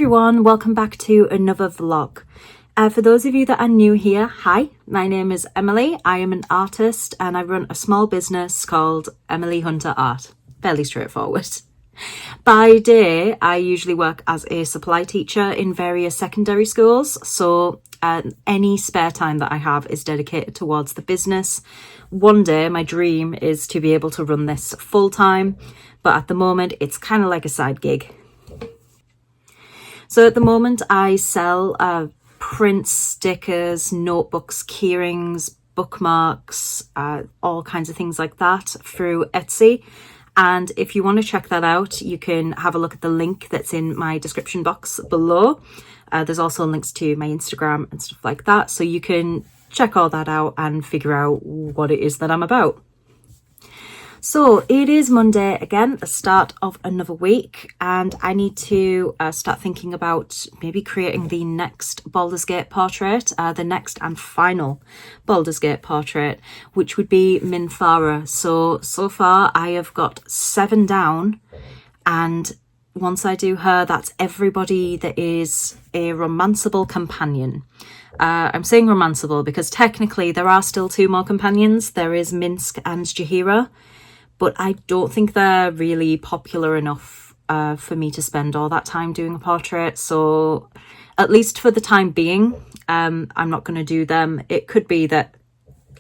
everyone, welcome back to another vlog. For those of you that are new here, hi, my name is Emily. I am an artist and I run a small business called Emily Hunter Art. Fairly straightforward. By day, I usually work as a supply teacher in various secondary schools, so any spare time that I have is dedicated towards the business. One day, my dream is to be able to run this full time, but at the moment, it's kind of like a side gig. So at the moment, I sell prints, stickers, notebooks, keyrings, bookmarks, all kinds of things like that through Etsy. And if you want to check that out, you can have a look at the link that's in my description box below. There's also links to my Instagram and stuff like that. So you can check all that out and figure out what it is that I'm about. So it is Monday again, the start of another week, and I need to start thinking about maybe creating the next Baldur's Gate portrait, the next and final Baldur's Gate portrait, which would be Minthara. So far I have got 7 down, and once I do her, that's everybody that is a romanceable companion. I'm saying romanceable because technically there are still 2 more companions. There is Minsk and Jaheira. But I don't think they're really popular enough for me to spend all that time doing a portrait. So at least for the time being, I'm not going to do them. It could be that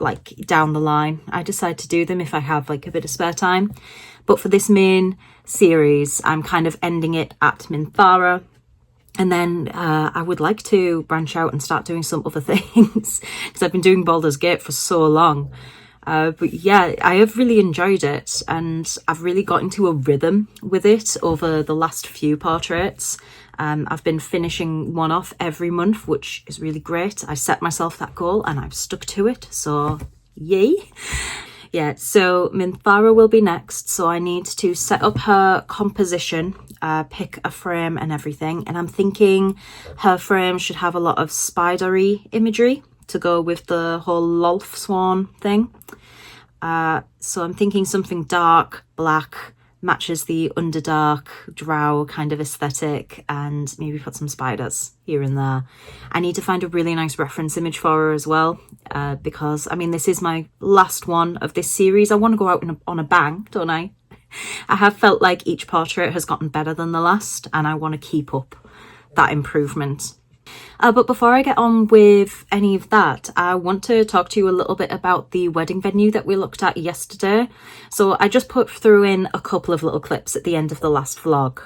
like down the line, I decide to do them if I have like a bit of spare time. But for this main series, I'm kind of ending it at Minthara. And then I would like to branch out and start doing some other things because I've been doing Baldur's Gate for so long. But yeah, I have really enjoyed it and I've really got into a rhythm with it over the last few portraits. I've been finishing one off every month, which is really great. I set myself that goal and I've stuck to it, so yay. Yeah, so Minthara will be next, so I need to set up her composition, pick a frame and everything, and I'm thinking her frame should have a lot of spidery imagery to go with the whole Lolth Swan thing. So I'm thinking something dark, black, matches the Underdark drow kind of aesthetic, and maybe put some spiders here and there. I need to find a really nice reference image for her as well, because I mean this is my last one of this series. I want to go out on a bang, don't I? I have felt like each portrait has gotten better than the last and I want to keep up that improvement. But before I get on with any of that, I want to talk to you a little bit about the wedding venue that we looked at yesterday. So I just put through in a couple of little clips at the end of the last vlog,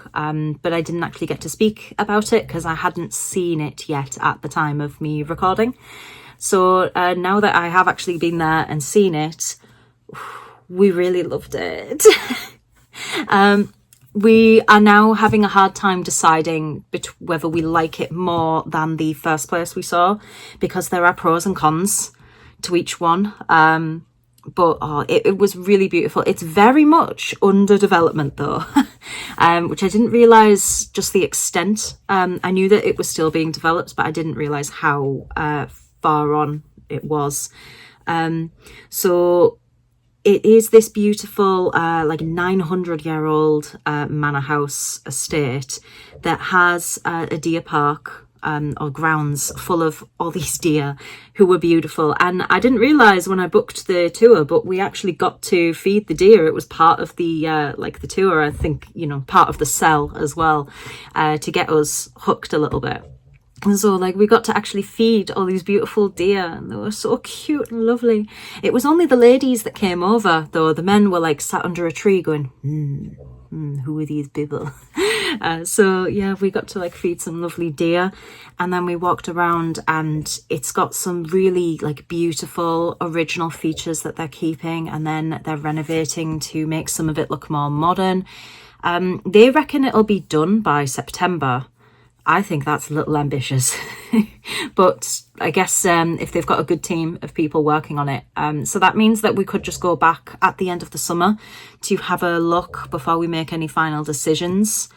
but I didn't actually get to speak about it because I hadn't seen it yet at the time of me recording. So now that I have actually been there and seen it, we really loved it. We are now having a hard time deciding whether we like it more than the first place we saw, because there are pros and cons to each one. But it was really beautiful. It's very much under development though, which I didn't realise just the extent. I knew that it was still being developed, but I didn't realise how far on it was. So it is this beautiful, like 900-year-old manor house estate that has a deer park or grounds full of all these deer who were beautiful. And I didn't realise when I booked the tour, but we actually got to feed the deer. It was part of the like the tour, I think, you know, part of the sell as well, to get us hooked a little bit. And so like we got to actually feed all these beautiful deer and they were so cute and lovely. It was only the ladies that came over though. The men were like sat under a tree going, who are these people? So yeah, we got to like feed some lovely deer, and then we walked around and it's got some really like beautiful original features that they're keeping, and then they're renovating to make some of it look more modern. They reckon it'll be done by September. I think that's a little ambitious, but I guess if they've got a good team of people working on it. So that means that we could just go back at the end of the summer to have a look before we make any final decisions.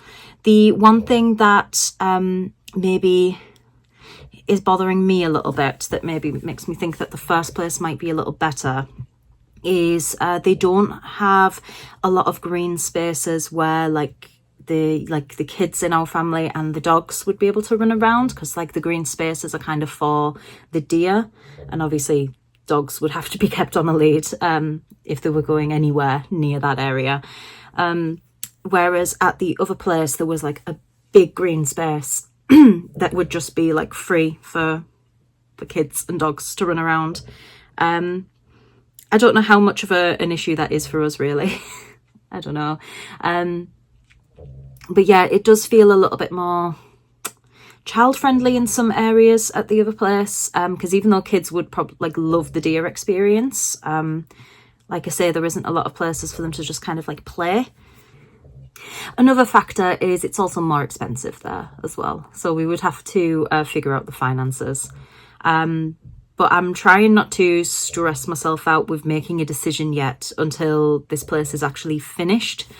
The one thing that maybe is bothering me a little bit, that maybe makes me think that the first place might be a little better, is they don't have a lot of green spaces where like the kids in our family and the dogs would be able to run around, because like the green spaces are kind of for the deer, and obviously dogs would have to be kept on a lead if they were going anywhere near that area. Whereas at the other place there was like a big green space that would just be like free for the kids and dogs to run around. I don't know how much of an issue that is for us, really. I don't know. But yeah, it does feel a little bit more child friendly in some areas at the other place, because even though kids would probably like love the deer experience, like I say, there isn't a lot of places for them to just kind of like play. Another factor is it's also more expensive there as well, so we would have to figure out the finances. But I'm trying not to stress myself out with making a decision yet until this place is actually finished.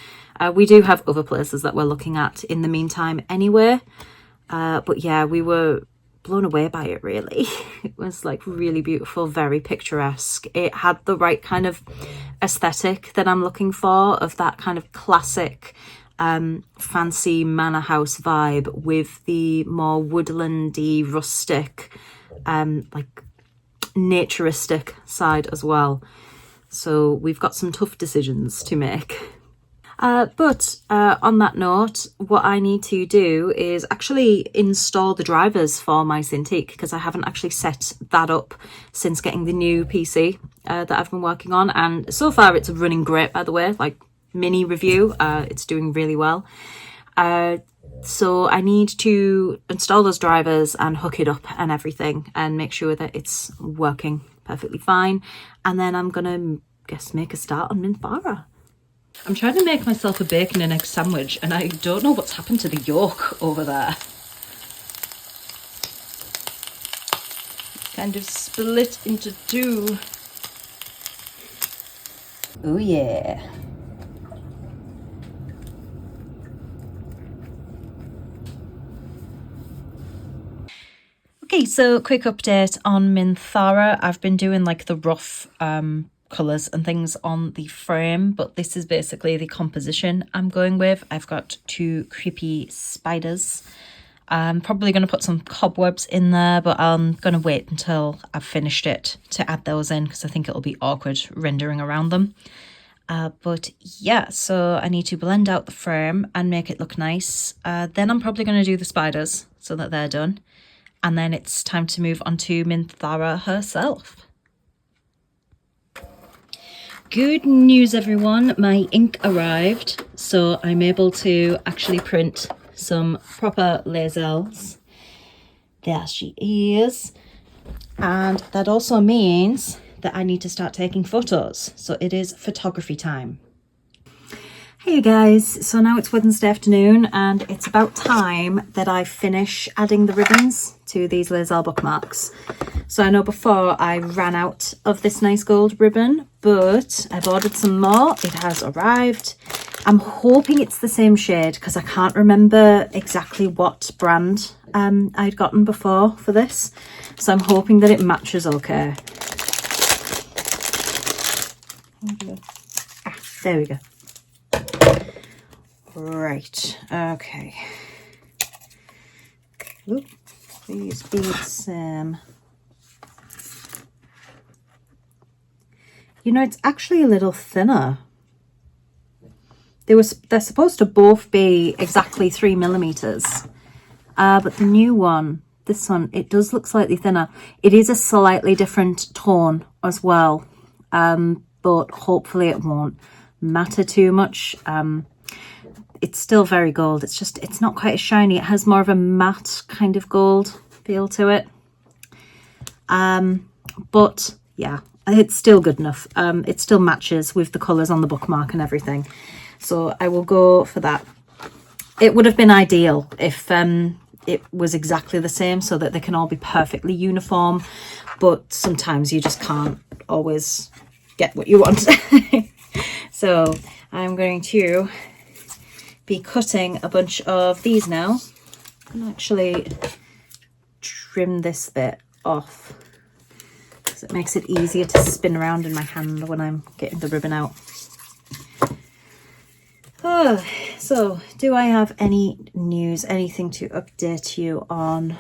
We do have other places that we're looking at in the meantime anyway. But yeah, we were blown away by it, really. It was like really beautiful, very picturesque. It had the right kind of aesthetic that I'm looking for, of that kind of classic fancy manor house vibe with the more woodlandy, rustic, like naturistic side as well. So we've got some tough decisions to make. But on that note, what I need to do is actually install the drivers for my Cintiq, because I haven't actually set that up since getting the new PC that I've been working on. And so far it's running great, by the way, like mini review, it's doing really well. So I need to install those drivers and hook it up and everything and make sure that it's working perfectly fine. And then I'm gonna, make a start on Minthara. I'm trying to make myself a bacon and egg sandwich, and I don't know what's happened to the yolk over there. Kind of split into two. Oh yeah. Okay, so quick update on Minthara. I've been doing like the rough colours and things on the frame, but this is basically the composition I'm going with. I've got two creepy spiders. I'm probably going to put some cobwebs in there, but I'm going to wait until I've finished it to add those in, because I think it'll be awkward rendering around them. But yeah, so I need to blend out the frame and make it look nice. Then I'm probably going to do the spiders so that they're done. And then it's time to move on to Minthara herself. Good news, everyone, my ink arrived, so I'm able to actually print some proper lasers. There she is. And that also means that I need to start taking photos, so it is photography time. Hey guys, so now it's Wednesday afternoon and it's about time that I finish adding the ribbons to these laser bookmarks. So I know before I ran out of this nice gold ribbon, but I've ordered some more. It has arrived. I'm hoping it's the same shade, because I can't remember exactly what brand I'd gotten before for this. So I'm hoping that it matches okay. There we go. Right, okay. Ooh, please be the same. You know, it's actually a little thinner. They're supposed to both be exactly 3mm, but the new one, this one, it does look slightly thinner. It is a slightly different tone as well, but hopefully it won't matter too much. It's still very gold. It's just, it's not quite as shiny. It has more of a matte kind of gold feel to it. But yeah, it's still good enough. It still matches with the colours on the bookmark and everything. So I will go for that. It would have been ideal if it was exactly the same, so that they can all be perfectly uniform. But sometimes you just can't always get what you want. So I'm going to be cutting a bunch of these now. I'm gonna actually trim this bit off, because it makes it easier to spin around in my hand when I'm getting the ribbon out. Oh, so do I have any news, anything to update you on?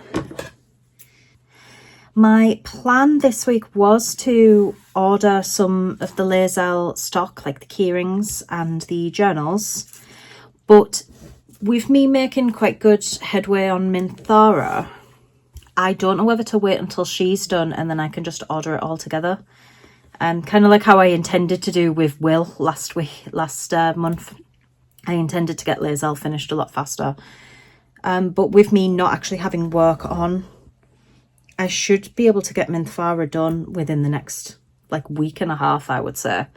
My plan this week was to order some of the Lazel stock, like the keyrings and the journals, but with me making quite good headway on Minthara, I don't know whether to wait until she's done and then I can just order it all together. Kind of like how I intended to do with Will last month. I intended to get Lazel finished a lot faster. But with me not actually having work on, I should be able to get Minthara done within the next like week and a half, I would say.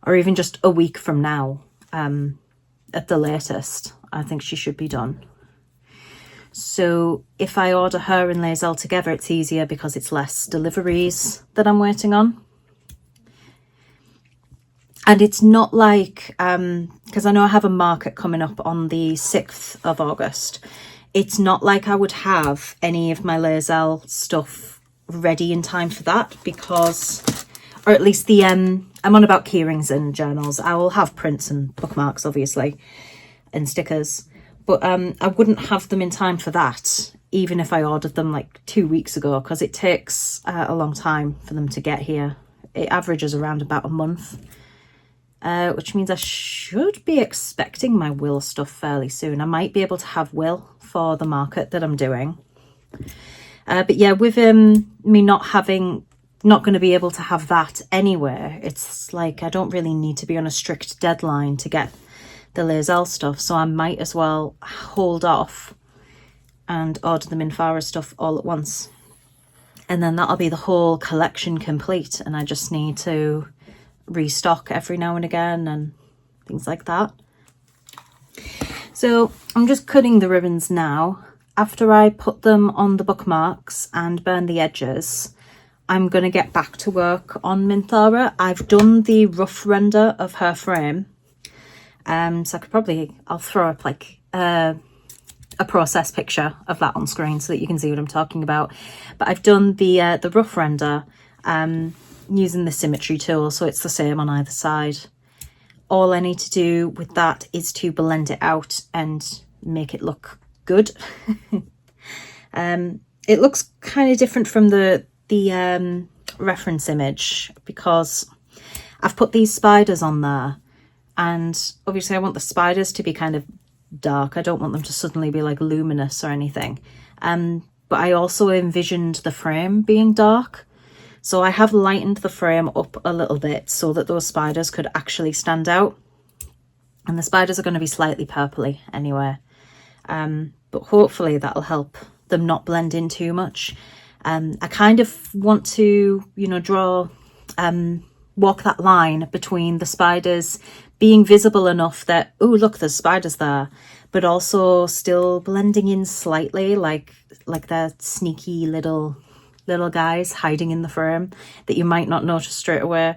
Or even just a week from now, at the latest. I think she should be done. So if I order her and Lazel together, it's easier because it's less deliveries that I'm waiting on. And it's not like, because I know I have a market coming up on the 6th of August. It's not like I would have any of my Lazel stuff ready in time for that because, or at least the, I'm on about keyrings and journals. I will have prints and bookmarks, obviously, and stickers. But I wouldn't have them in time for that, even if I ordered them like 2 weeks ago, because it takes a long time for them to get here. It averages around about a month. Which means I should be expecting my Will stuff fairly soon. I might be able to have Will for the market that I'm doing. But yeah, with me not going to be able to have that anywhere, it's like I don't really need to be on a strict deadline to get the Lazel stuff. So I might as well hold off and order the Minthara stuff all at once. And then that'll be the whole collection complete. And I just need to restock every now and again and things like that. So I'm just cutting the ribbons now. After I put them on the bookmarks and burn the edges, I'm going to get back to work on Minthara. I've done the rough render of her frame. So I'll throw up like a process picture of that on screen so that you can see what I'm talking about. But I've done the rough render using the symmetry tool, so it's the same on either side. All I need to do with that is to blend it out and make it look good. It looks kind of different from the reference image because I've put these spiders on there, and obviously I want the spiders to be kind of dark. I don't want them to suddenly be like luminous or anything. But I also envisioned the frame being dark. So I have lightened the frame up a little bit so that those spiders could actually stand out. And the spiders are going to be slightly purpley anyway. But hopefully that'll help them not blend in too much. I kind of want to, walk that line between the spiders being visible enough that, oh, look, there's spiders there, but also still blending in slightly, like they're sneaky little guys hiding in the frame that you might not notice straight away.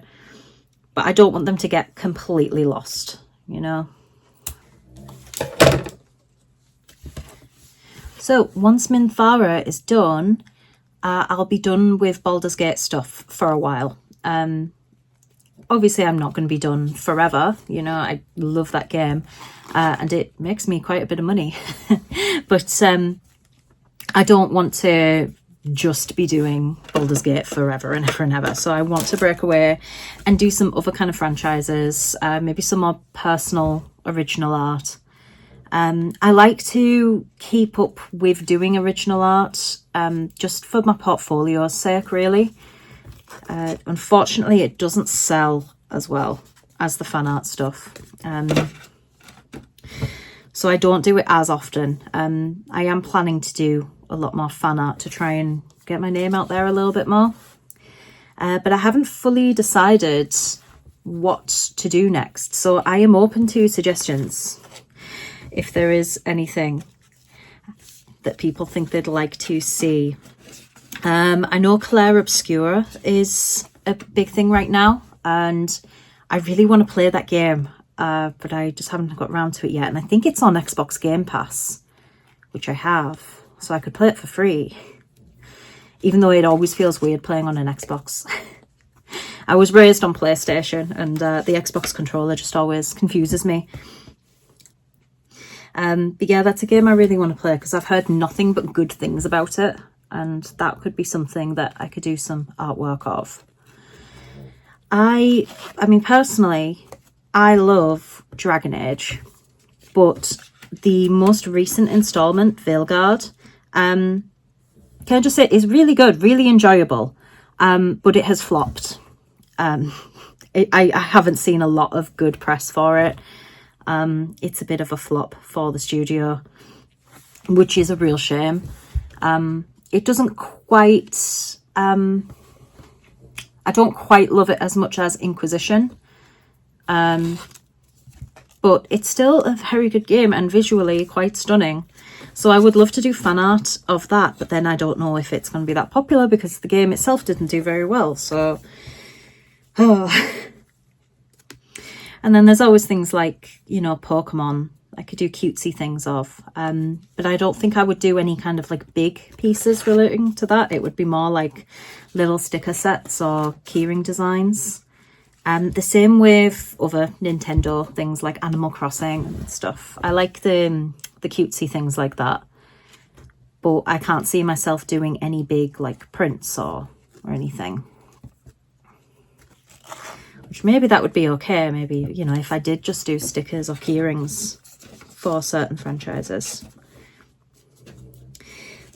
But I don't want them to get completely lost, you know. So once Minthara is done, I'll be done with Baldur's Gate stuff for a while. Obviously I'm not going to be done forever, you know. I love that game and it makes me quite a bit of money. But I don't want to just be doing Baldur's Gate forever and ever and ever. So I want to break away and do some other kind of franchises, maybe some more personal original art. I like to keep up with doing original art just for my portfolio's sake, really. Unfortunately, it doesn't sell as well as the fan art stuff. So I don't do it as often. I am planning to do a lot more fan art to try and get my name out there a little bit more. But I haven't fully decided what to do next. So I am open to suggestions. If there is anything that people think they'd like to see. I know Claire Obscura is a big thing right now, and I really want to play that game, but I just haven't got around to it yet. And I think it's on Xbox Game Pass, which I have, so I could play it for free, even though it always feels weird playing on an Xbox. I was raised on PlayStation, and the Xbox controller just always confuses me. But yeah, that's a game I really want to play because I've heard nothing but good things about it, and that could be something that I could do some artwork of. I mean, personally, I love Dragon Age, but the most recent installment, Veilguard, can I just say, is really good, really enjoyable, but it has flopped. I haven't seen a lot of good press for it. It's a bit of a flop for the studio, which is a real shame. It doesn't quite... I don't quite love it as much as Inquisition. But it's still a very good game and visually quite stunning. So I would love to do fan art of that, but then I don't know if it's going to be that popular because the game itself didn't do very well. So... Oh. And then there's always things like, you know, Pokemon. I could do cutesy things of, but I don't think I would do any kind of like big pieces relating to that. It would be more like little sticker sets or keyring designs. The same with other Nintendo things like Animal Crossing and stuff. I like the cutesy things like that, but I can't see myself doing any big like prints or anything. Which maybe that would be okay. Maybe, you know, if I did just do stickers or keyrings for certain franchises.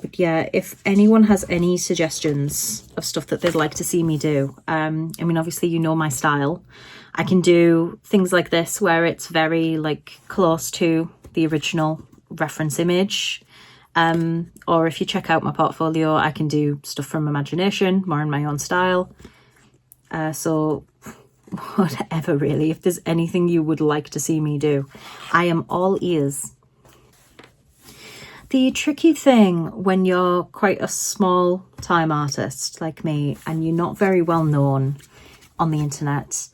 But yeah, if anyone has any suggestions of stuff that they'd like to see me do, I mean, obviously, you know my style. I can do things like this where it's very like close to the original reference image. Or if you check out my portfolio, I can do stuff from imagination, more in my own style. So whatever, really. If there's anything you would like to see me do, I am all ears. The tricky thing when you're quite a small time artist like me and you're not very well known on the internet,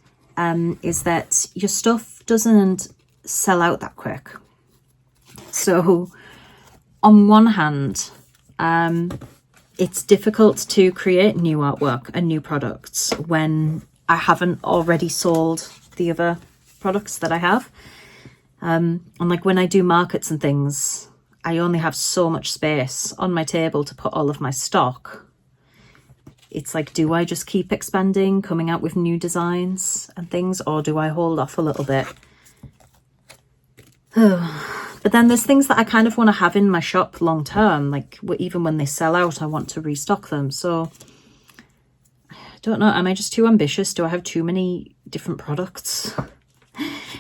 is that your stuff doesn't sell out that quick. So on one hand, it's difficult to create new artwork and new products when I haven't already sold the other products that I have. And like when I do markets and things, I only have so much space on my table to put all of my stock. It's like, do I just keep expanding, coming out with new designs and things, or do I hold off a little bit? But then there's things that I kind of want to have in my shop long term, like even when they sell out, I want to restock them. So I don't know, am I just too ambitious? Do I have too many different products?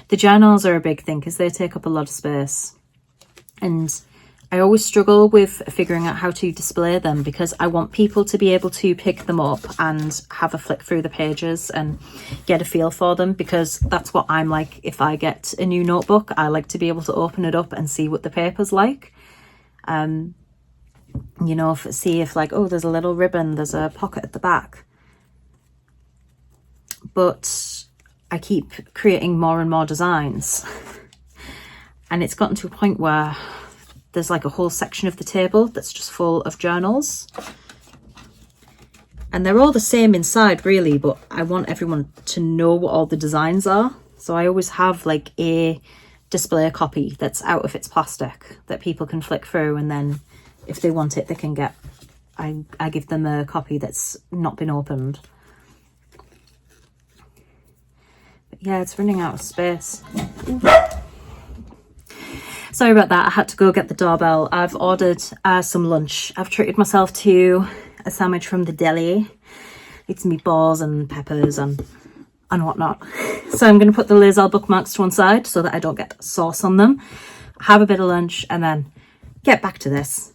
The journals are a big thing because they take up a lot of space. And I always struggle with figuring out how to display them because I want people to be able to pick them up and have a flick through the pages and get a feel for them, because that's what I'm like. If I get a new notebook, I like to be able to open it up and see what the paper's like. You know, see if like, oh, there's a little ribbon, there's a pocket at the back. But I keep creating more and more designs. And it's gotten to a point where there's like a whole section of the table that's just full of journals. And they're all the same inside, really, but I want everyone to know what all the designs are. So I always have like a display copy that's out of its plastic that people can flick through, and then if they want it, they can get... I give them a copy that's not been opened. But yeah, it's running out of space. Sorry about that, I had to go get the doorbell. I've ordered some lunch. I've treated myself to a sandwich from the deli. It's meatballs and peppers and whatnot. So I'm going to put the Lazel bookmarks to one side so that I don't get sauce on them. Have a bit of lunch and then get back to this.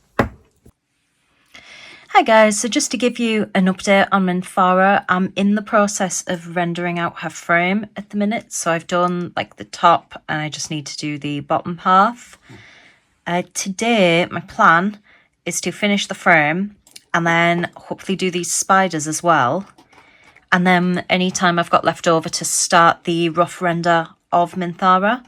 Hi guys, so just to give you an update on Minthara, I'm in the process of rendering out her frame at the minute. So I've done like the top and I just need to do the bottom half. Today, my plan is to finish the frame and then hopefully do these spiders as well. And then anytime I've got left over to start the rough render of Minthara.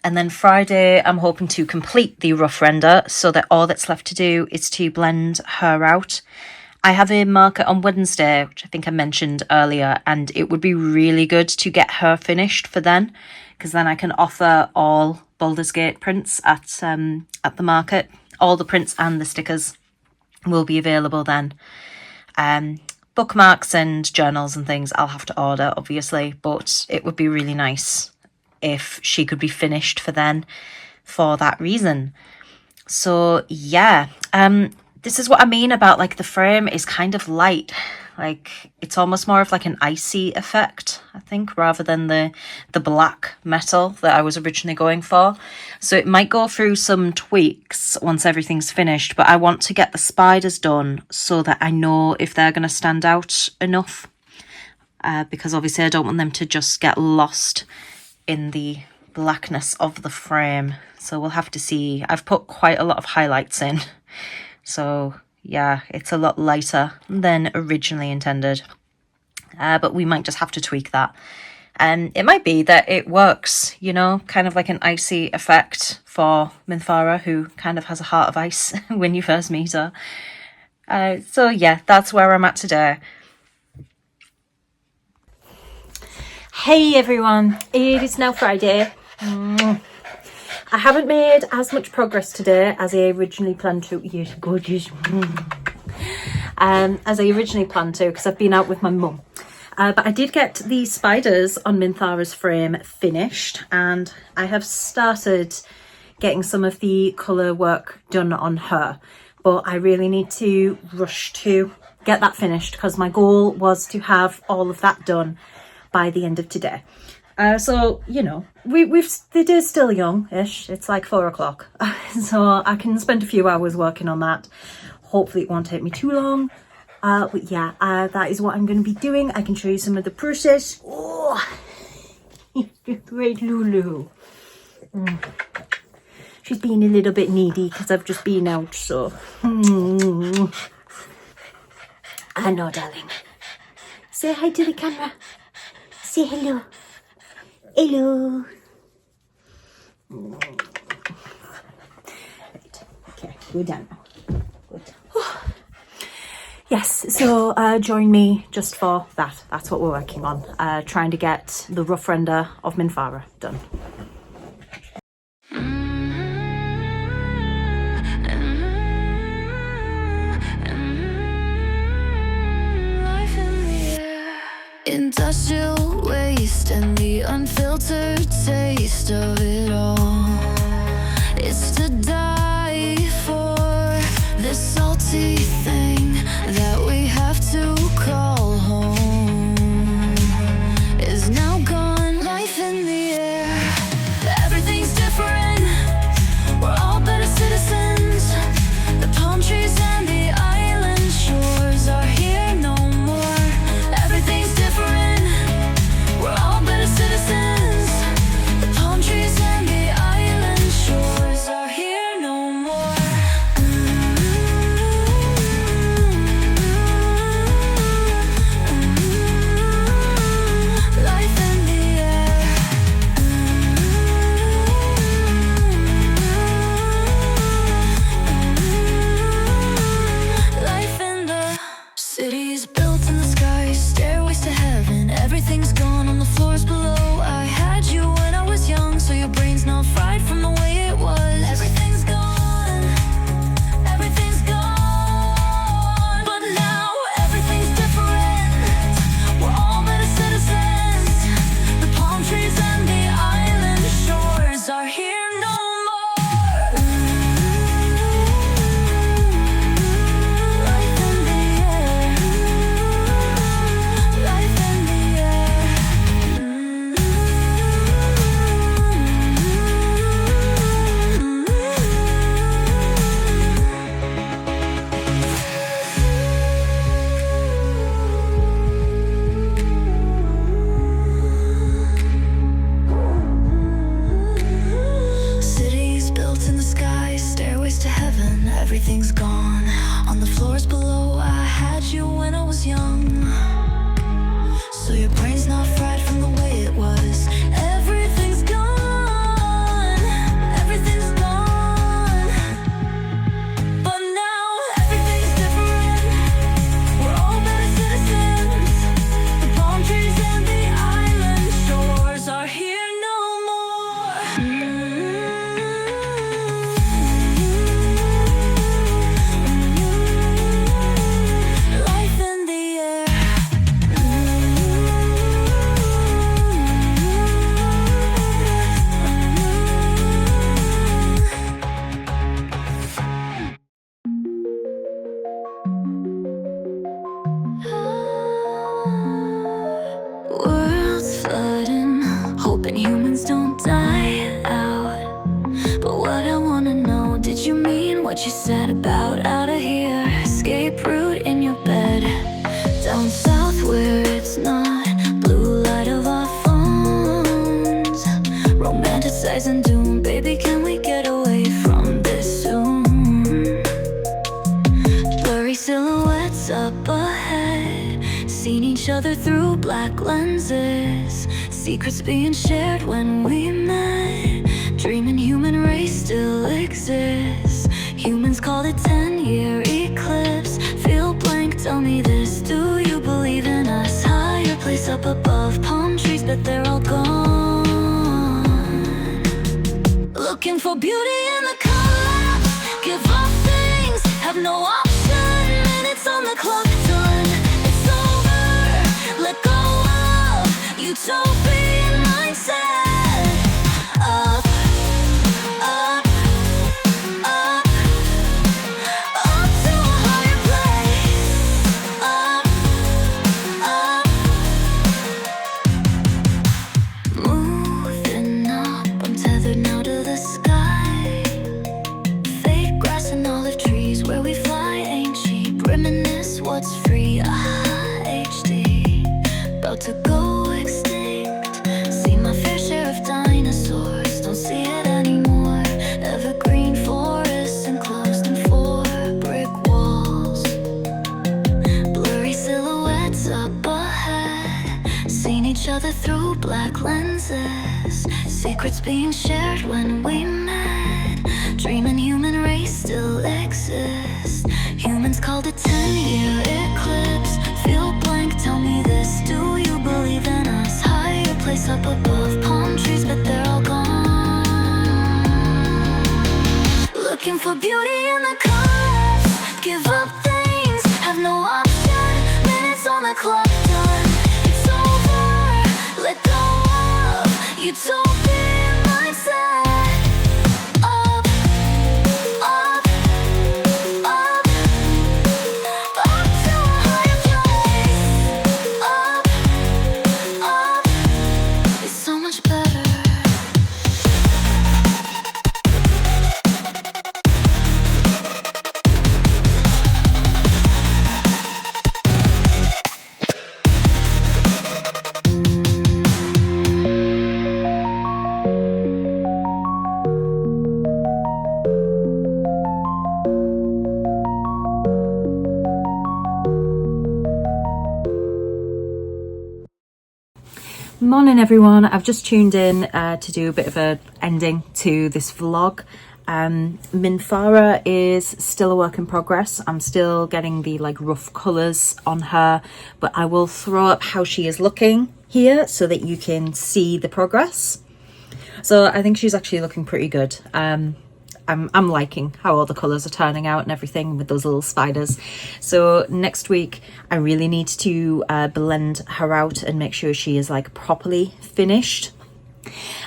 And then Friday, I'm hoping to complete the rough render so that all that's left to do is to blend her out. I have a market on Wednesday, which I think I mentioned earlier, and it would be really good to get her finished for then, because then I can offer all Baldur's Gate prints at the market. All the prints and the stickers will be available then. Bookmarks and journals and things I'll have to order, obviously, but it would be really nice if she could be finished for then, for that reason. So yeah, this is what I mean about like the frame is kind of light, like it's almost more of like an icy effect, I think, rather than the black metal that I was originally going for. So it might go through some tweaks once everything's finished, but I want to get the spiders done so that I know if they're going to stand out enough, because obviously I don't want them to just get lost in the blackness of the frame. So we'll have to see. I've put quite a lot of highlights in, so yeah, it's a lot lighter than originally intended, but we might just have to tweak that. And it might be that it works, you know, kind of like an icy effect for Minthara, who kind of has a heart of ice when you first meet her. So yeah, that's where I'm at today. Hey everyone, it is now Friday. I haven't made as much progress today as I originally planned to. Yes, gorgeous. As I originally planned to, because I've been out with my mum. But I did get the spiders on Minthara's frame finished, and I have started getting some of the colour work done on her. But I really need to rush to get that finished, because my goal was to have all of that done by the end of today. So, you know, the day's still young-ish. It's like 4 o'clock. So I can spend a few hours working on that. Hopefully it won't take me too long. But yeah, that is what I'm going to be doing. I can show you some of the process. Oh, great Lulu. She's being a little bit needy because I've just been out, so. I know, darling. Say hi to the camera. Say hello. Hello. Right. Okay, go down now. Good. Yes, so join me just for that. That's what we're working on. Trying to get the rough render of Minthara done. Industrial waste and the unfiltered taste of it all. It's to die for, this salty thing that we have to call home is now gone. Life in the air, everything's different. We're all better citizens. The palm trees and the island shores are here no more. Everything's different. We're all better citizens. The palm trees and the island shores are here no more. what you said about out of here. Escape route in your bed. Down south where it's not blue light of our phones. Romanticizing doom. Baby, can we get away from this soon? Blurry silhouettes up ahead, seeing each other through black lenses. Secrets being shared when we met. Dreaming human race still exists. Humans call it 10-year eclipse. Feel blank, tell me this. Do you believe in us? Higher place up above palm trees, but they're all gone. Looking for beauty in the collapse. Give up things, have no option. Minutes on the clock, done. It's over, let go of utopian mindset. Up, up, up, up to a higher place. Up, up, moving up, I'm tethered now to the sky. Fake grass and olive trees, where we fly ain't cheap. Reminisce what's free, HD. About to go extinct. See my fair share of dinosaurs, don't see it anymore. Evergreen forests enclosed in 4 brick walls. Blurry silhouettes up ahead, seeing each other through black lenses. Secrets being shared when we met. Dreaming human race still exists. Humans called it 10-year eclipse. Feel blank, tell me this. Do you believe in us? Higher place up above palm trees, but they're all gone. Looking for beauty in the collapse. Give up things, have no option. Minutes on the clock, done. It's over, let go of utopian mindset. Up, up, up, up to a higher place. Up, up, it's so much better. Morning everyone, I've just tuned in to do a bit of a ending to this vlog. Minfara is still a work in progress. I'm still getting the like rough colours on her, but I will throw up how she is looking here so that you can see the progress. So I think she's actually looking pretty good. I'm liking how all the colours are turning out and everything with those little spiders. So next week I really need to blend her out and make sure she is like properly finished.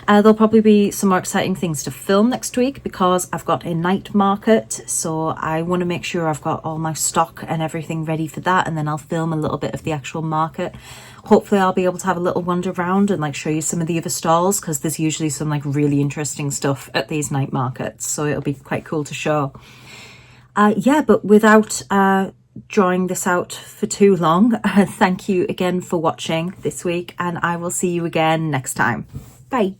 There'll probably be some more exciting things to film next week because I've got a night market, so I want to make sure I've got all my stock and everything ready for that, and then I'll film a little bit of the actual market. Hopefully I'll be able to have a little wander around and like show you some of the other stalls, because there's usually some like really interesting stuff at these night markets, so it'll be quite cool to show. Yeah, but without drawing this out for too long, thank you again for watching this week, and I will see you again next time. Bye.